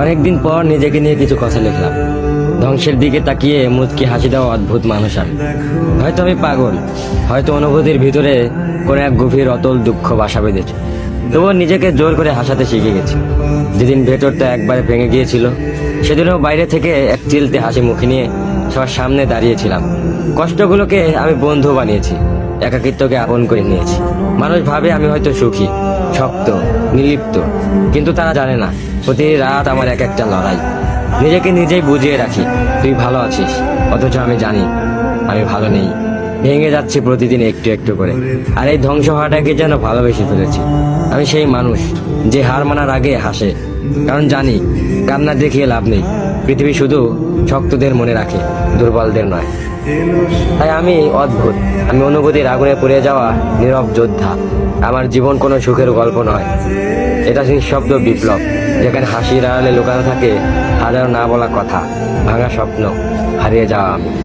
অনেকদিন পর নিজেকে নিয়ে কিছু কথা লিখলাম। ধ্বংসের দিকে তাকিয়ে মুচকি হাসি দেওয়া অদ্ভুত মানুষ আমি। হয়তো আমি পাগল, হয়তো অনুভূতির ভিতরে কোনো এক গভীর অতল দুঃখ বাসা বেঁধেছে। তবুও নিজেকে জোর করে হাসাতে শিখে গেছি। যেদিন ভেতরটা একবারে ভেঙে গিয়েছিল, সেদিনও বাইরে থেকে এক চিলতে হাসি মুখে নিয়ে সবার সামনে দাঁড়িয়েছিলাম। কষ্টগুলোকে আমি বন্ধু বানিয়েছি, একাকিত্বকে আপন করে নিয়েছি। মানুষ ভাবে আমি হয়তো সুখী, শক্ত, নির্লিপ্ত, কিন্তু তারা জানে না প্রতি রাত আমার এক একটা লড়াই। নিজেকে নিজেই বুঝিয়ে রাখি তুই ভালো আছিস, অথচ আমি জানি আমি ভালো নেই। ভেঙে যাচ্ছে প্রতিদিন একটু একটু করে, আর এই ধ্বংস হওয়াটাকে যেন ভালোবেসে ফেলেছি। আমি সেই মানুষ যে হার মানার আগে হাসে, কারণ জানি কান্না দেখিয়ে লাভ নেই। পৃথিবী শুধু শক্তদের মনে রাখে, দুর্বলদের নয়। তাই আমি অদ্ভুত, আমি অনুভূতির আগুনে পুড়ে যাওয়া নীরব যোদ্ধা। আমার জীবন কোনো সুখের গল্প নয়, এটা নিঃশব্দ বিপ্লব, যেখানে হাসির আড়ালে লুকানো থাকে হাজারো না বলা কথা, ভাঙা স্বপ্ন, হারিয়ে যাওয়া আমি।